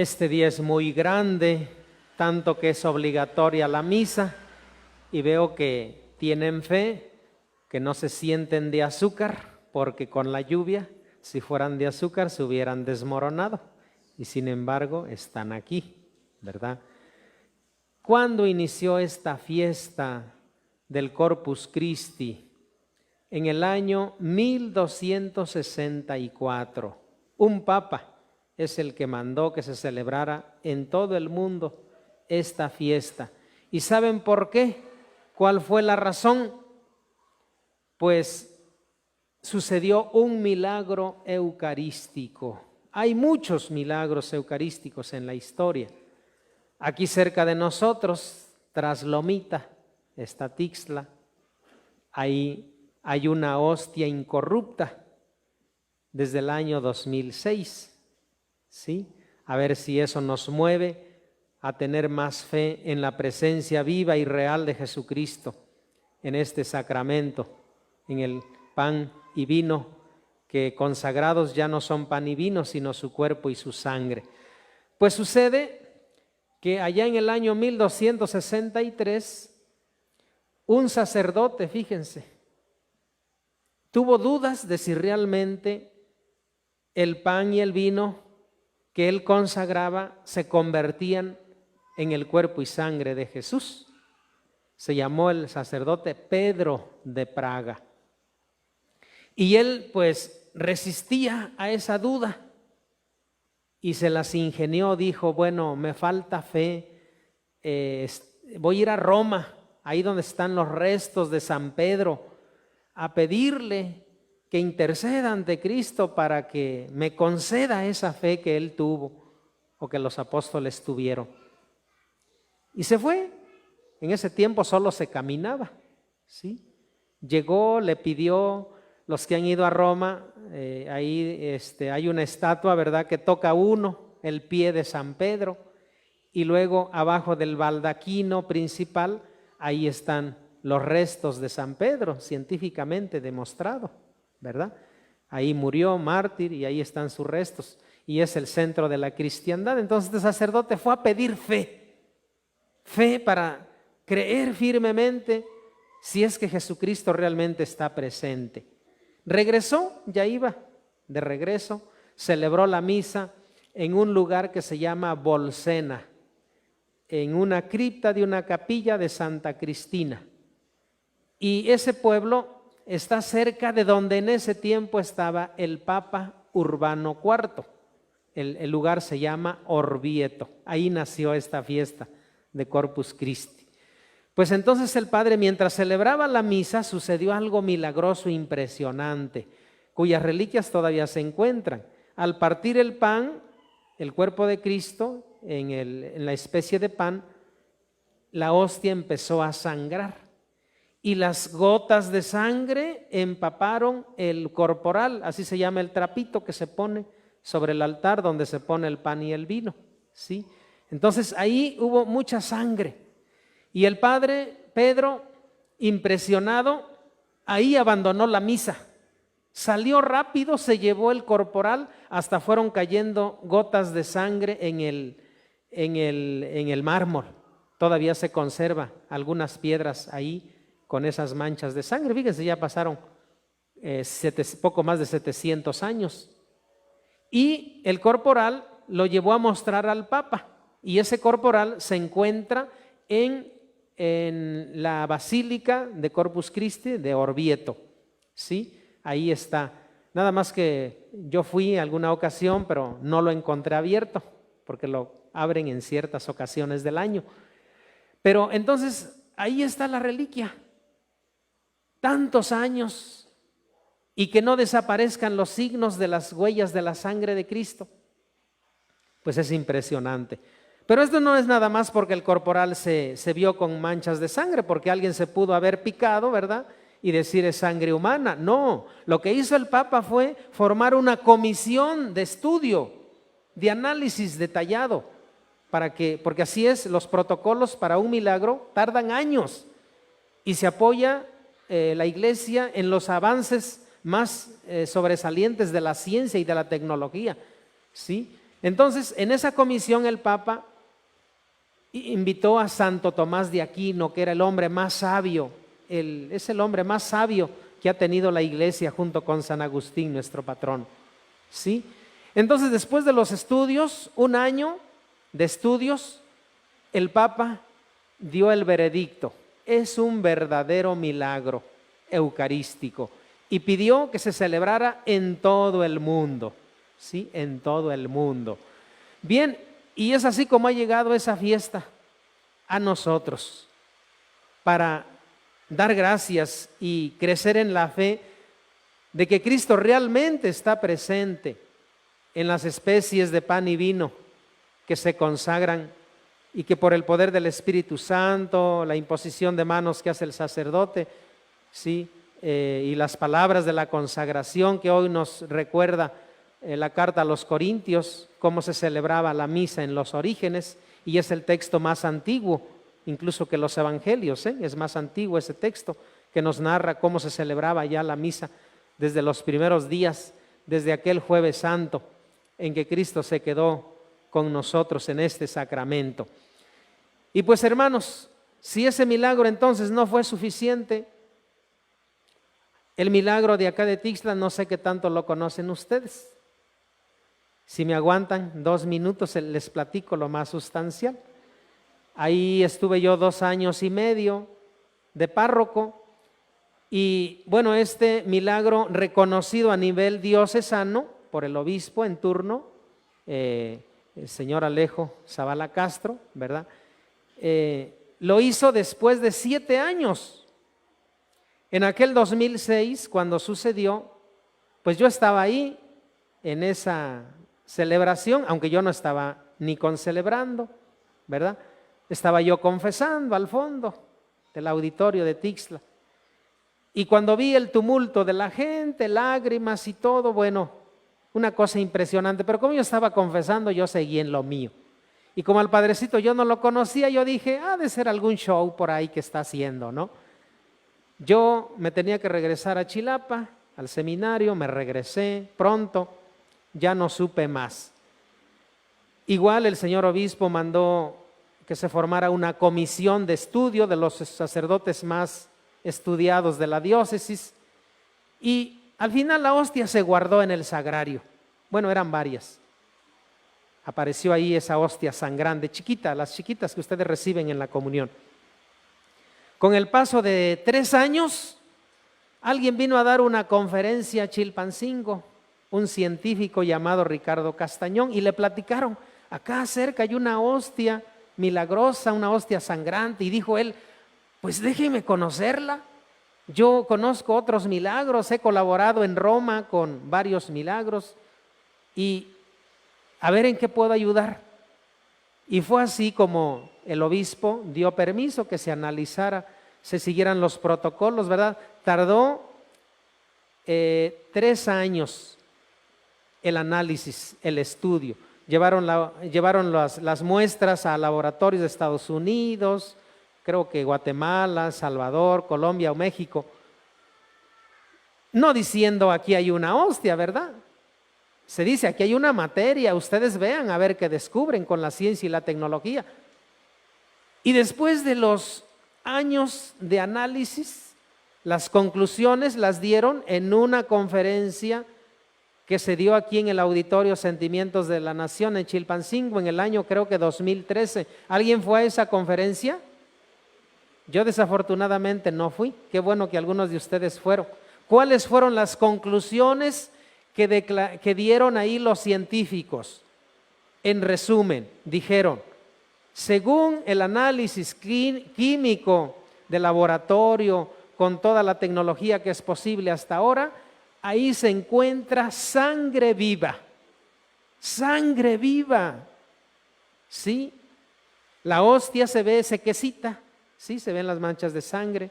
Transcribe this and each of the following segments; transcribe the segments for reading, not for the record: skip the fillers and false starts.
Este día es muy grande, tanto que es obligatoria la misa, y veo que tienen fe, que no se sienten de azúcar, porque con la lluvia, si fueran de azúcar, se hubieran desmoronado, y sin embargo están aquí, ¿verdad? ¿Cuándo inició esta fiesta del Corpus Christi? En el año 1264, un papa es el que mandó que se celebrara en todo el mundo esta fiesta. ¿Y saben por qué? ¿Cuál fue la razón? Pues sucedió un milagro eucarístico. Hay muchos milagros eucarísticos en la historia. Aquí cerca de nosotros, tras Lomita, está Tixla, ahí hay una hostia incorrupta desde el año 2006. ¿Sí? A ver si eso nos mueve a tener más fe en la presencia viva y real de Jesucristo en este sacramento, en el pan y vino, que consagrados ya no son pan y vino, sino su cuerpo y su sangre. Pues sucede que allá en el año 1263, un sacerdote, fíjense, tuvo dudas de si realmente el pan y el vino que él consagraba se convertían en el cuerpo y sangre de Jesús. Se llamó el sacerdote Pedro de Praga. Y él pues resistía a esa duda y se las ingenió, dijo, bueno, me falta fe, voy a ir a Roma, ahí donde están los restos de San Pedro, a pedirle que interceda ante Cristo para que me conceda esa fe que él tuvo o que los apóstoles tuvieron. Y se fue. En ese tiempo solo se caminaba, ¿sí? Llegó, le pidió, los que han ido a Roma, ahí hay una estatua, ¿verdad?, que toca el pie de San Pedro, y luego abajo del baldaquino principal, ahí están los restos de San Pedro, científicamente demostrado, ¿verdad? Ahí murió mártir y ahí están sus restos, y es el centro de la cristiandad. Entonces el sacerdote fue a pedir fe para creer firmemente si es que Jesucristo realmente está presente. Regresó, ya iba de regreso, celebró la misa en un lugar que se llama Bolsena, en una cripta de una capilla de Santa Cristina. Y ese pueblo está cerca de donde en ese tiempo estaba el Papa Urbano IV. El lugar se llama Orvieto. Ahí nació esta fiesta de Corpus Christi. Pues entonces el padre, mientras celebraba la misa, sucedió algo milagroso e impresionante, cuyas reliquias todavía se encuentran. Al partir el pan, el cuerpo de Cristo, en la especie de pan, la hostia empezó a sangrar y las gotas de sangre empaparon el corporal, así se llama el trapito que se pone sobre el altar donde se pone el pan y el vino, ¿sí? Entonces ahí hubo mucha sangre. Y el padre Pedro, impresionado, ahí abandonó la misa. Salió rápido, se llevó el corporal, hasta fueron cayendo gotas de sangre en el mármol. Todavía se conserva algunas piedras ahí con esas manchas de sangre. Fíjense, ya pasaron poco más de 700 años. Y el corporal lo llevó a mostrar al Papa. Y ese corporal se encuentra en la Basílica de Corpus Christi de Orvieto, ¿sí? Ahí está. Nada más que yo fui alguna ocasión, pero no lo encontré abierto, porque lo abren en ciertas ocasiones del año. Pero entonces, ahí está la reliquia. Tantos años, y que no desaparezcan los signos de las huellas de la sangre de Cristo. Pues es impresionante. Pero esto no es nada más porque el corporal se vio con manchas de sangre, porque alguien se pudo haber picado, ¿verdad?, y decir es sangre humana. No, lo que hizo el Papa fue formar una comisión de estudio, de análisis detallado, porque así es, los protocolos para un milagro tardan años y se apoya la Iglesia en los avances más sobresalientes de la ciencia y de la tecnología, ¿sí? Entonces, en esa comisión el Papa invitó a Santo Tomás de Aquino, que era el hombre más sabio, es el hombre más sabio que ha tenido la Iglesia junto con San Agustín, nuestro patrón. ¿Sí? Entonces, después de los estudios, un año de estudios, el Papa dio el veredicto. Es un verdadero milagro eucarístico. Y pidió que se celebrara en todo el mundo. ¿Sí? En todo el mundo. Bien, y es así como ha llegado esa fiesta a nosotros, para dar gracias y crecer en la fe de que Cristo realmente está presente en las especies de pan y vino que se consagran y que por el poder del Espíritu Santo, la imposición de manos que hace el sacerdote, ¿sí? Y las palabras de la consagración que hoy nos recuerda la carta a los Corintios, cómo se celebraba la misa en los orígenes, y es el texto más antiguo, incluso que los evangelios, es más antiguo ese texto que nos narra cómo se celebraba ya la misa desde los primeros días, desde aquel Jueves Santo en que Cristo se quedó con nosotros en este sacramento. Y pues hermanos, si ese milagro entonces no fue suficiente, el milagro de acá de Tixla no sé qué tanto lo conocen ustedes. Si me aguantan 2 minutos les platico lo más sustancial. Ahí estuve yo 2 años y medio de párroco y bueno, este milagro reconocido a nivel diocesano por el obispo en turno, el señor Alejo Zavala Castro, ¿verdad? Lo hizo después de 7 años. En aquel 2006, cuando sucedió, pues yo estaba ahí en esa celebración, aunque yo no estaba ni concelebrando, ¿verdad? Estaba yo confesando al fondo del auditorio de Tixla. Y cuando vi el tumulto de la gente, lágrimas y todo, bueno, una cosa impresionante. Pero como yo estaba confesando, yo seguí en lo mío. Y como al padrecito yo no lo conocía, yo dije, ha de ser algún show por ahí que está haciendo, ¿no? Yo me tenía que regresar a Chilapa, al seminario, me regresé pronto, ya no supe más. Igual el señor obispo mandó que se formara una comisión de estudio de los sacerdotes más estudiados de la diócesis y al final la hostia se guardó en el sagrario. Bueno, eran varias. Apareció ahí esa hostia sangrante, chiquita, las chiquitas que ustedes reciben en la comunión. Con el paso de 3 años, alguien vino a dar una conferencia a Chilpancingo, un científico llamado Ricardo Castañón, y le platicaron, acá cerca hay una hostia milagrosa, una hostia sangrante, y dijo él, pues déjeme conocerla. Yo conozco otros milagros, he colaborado en Roma con varios milagros, y a ver en qué puedo ayudar. Y fue así como el obispo dio permiso que se analizara, se siguieran los protocolos, ¿verdad? Tardó 3 años el análisis, el estudio. Llevaron las muestras a laboratorios de Estados Unidos, creo que Guatemala, Salvador, Colombia o México. No diciendo aquí hay una hostia, ¿verdad? Se dice aquí hay una materia, ustedes vean a ver qué descubren con la ciencia y la tecnología. Y después de los años de análisis, las conclusiones las dieron en una conferencia que se dio aquí en el Auditorio Sentimientos de la Nación en Chilpancingo en el año creo que 2013. ¿Alguien fue a esa conferencia? Yo desafortunadamente no fui. Qué bueno que algunos de ustedes fueron. ¿Cuáles fueron las conclusiones que dieron ahí los científicos? En resumen, dijeron, según el análisis químico de laboratorio, con toda la tecnología que es posible hasta ahora, ahí se encuentra sangre viva. Sangre viva. ¿Sí? La hostia se ve sequecita, ¿sí? Se ven las manchas de sangre.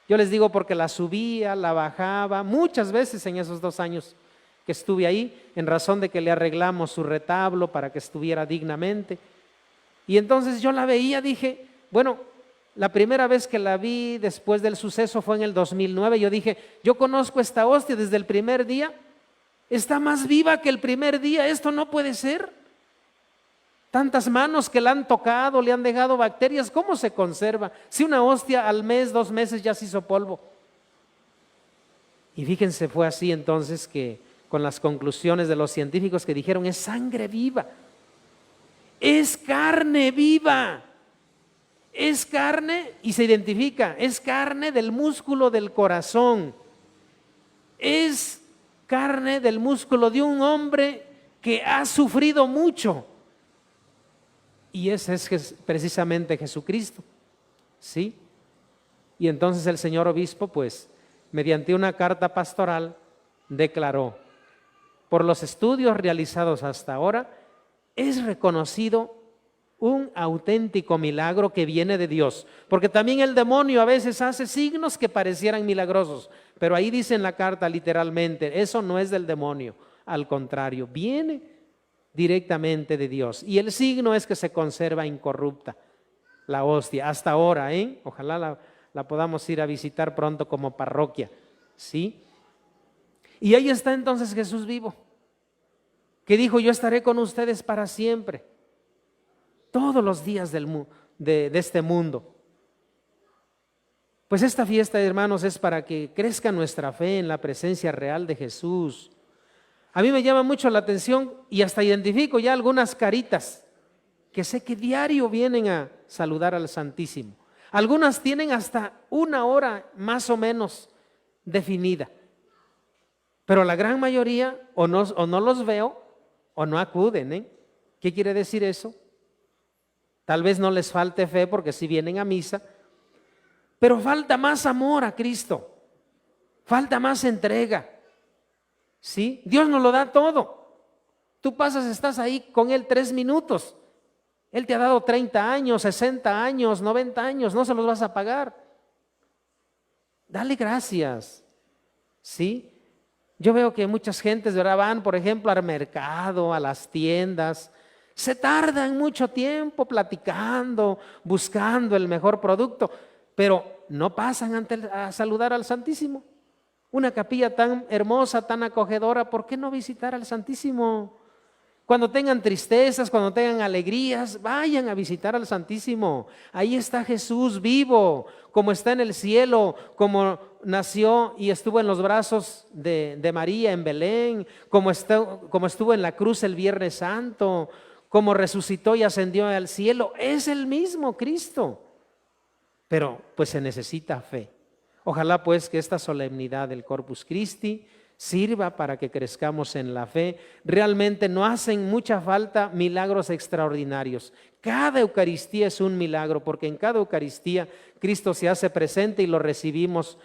Yo les digo porque la subía, la bajaba, muchas veces en esos 2 años que estuve ahí, en razón de que le arreglamos su retablo para que estuviera dignamente. Y entonces yo la veía, dije, bueno, la primera vez que la vi después del suceso fue en el 2009, yo dije, yo conozco esta hostia desde el primer día, está más viva que el primer día, esto no puede ser. Tantas manos que la han tocado, le han dejado bacterias, ¿cómo se conserva? Si una hostia al mes, 2 meses ya se hizo polvo. Y fíjense, fue así entonces que con las conclusiones de los científicos que dijeron, es sangre viva, es carne viva, es carne y se identifica, es carne del músculo del corazón, es carne del músculo de un hombre que ha sufrido mucho. Y ese es precisamente Jesucristo, ¿sí? Y entonces el señor obispo, pues, mediante una carta pastoral, declaró, por los estudios realizados hasta ahora, es reconocido un auténtico milagro que viene de Dios, porque también el demonio a veces hace signos que parecieran milagrosos, pero ahí dice en la carta literalmente, eso no es del demonio, al contrario, viene directamente de Dios. Y el signo es que se conserva incorrupta la hostia hasta ahora, ojalá la podamos ir a visitar pronto como parroquia, ¿sí? Y ahí está entonces Jesús vivo, que dijo, yo estaré con ustedes para siempre, todos los días de este mundo. Pues esta fiesta, hermanos, es para que crezca nuestra fe en la presencia real de Jesús. A mí me llama mucho la atención y hasta identifico ya algunas caritas que sé que diario vienen a saludar al Santísimo. Algunas tienen hasta 1 hora más o menos definida, pero la gran mayoría o no los veo o no acuden. ¿Qué quiere decir eso? Tal vez no les falte fe porque sí vienen a misa, pero falta más amor a Cristo, falta más entrega. ¿Sí? Dios nos lo da todo. Tú estás ahí con Él 3 minutos. Él te ha dado 30 años, 60 años, 90 años, no se los vas a pagar. Dale gracias. ¿Sí? Yo veo que muchas gentes, ¿verdad?, van, por ejemplo, al mercado, a las tiendas, se tardan mucho tiempo platicando, buscando el mejor producto, pero no pasan a saludar al Santísimo. Una capilla tan hermosa, tan acogedora, ¿por qué no visitar al Santísimo? Cuando tengan tristezas, cuando tengan alegrías, vayan a visitar al Santísimo. Ahí está Jesús vivo, como está en el cielo, como nació y estuvo en los brazos de María en Belén, como estuvo en la cruz el Viernes Santo, como resucitó y ascendió al cielo. Es el mismo Cristo, pero pues se necesita fe. Ojalá pues que esta solemnidad del Corpus Christi sirva para que crezcamos en la fe. Realmente no hacen mucha falta milagros extraordinarios. Cada Eucaristía es un milagro, porque en cada Eucaristía Cristo se hace presente y lo recibimos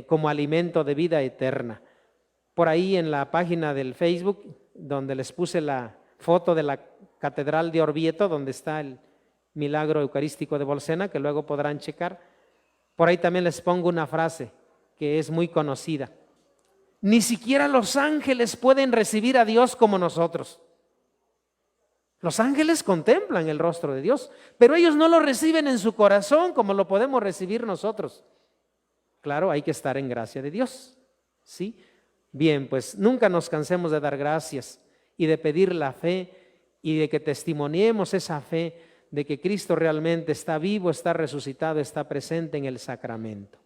como alimento de vida eterna. Por ahí en la página del Facebook, donde les puse la foto de la Catedral de Orvieto, donde está el milagro eucarístico de Bolsena, que luego podrán checar, por ahí también les pongo una frase que es muy conocida. Ni siquiera los ángeles pueden recibir a Dios como nosotros. Los ángeles contemplan el rostro de Dios, pero ellos no lo reciben en su corazón como lo podemos recibir nosotros. Claro, hay que estar en gracia de Dios, ¿sí? Bien, pues nunca nos cansemos de dar gracias y de pedir la fe y de que testimoniemos esa fe de que Cristo realmente está vivo, está resucitado, está presente en el sacramento.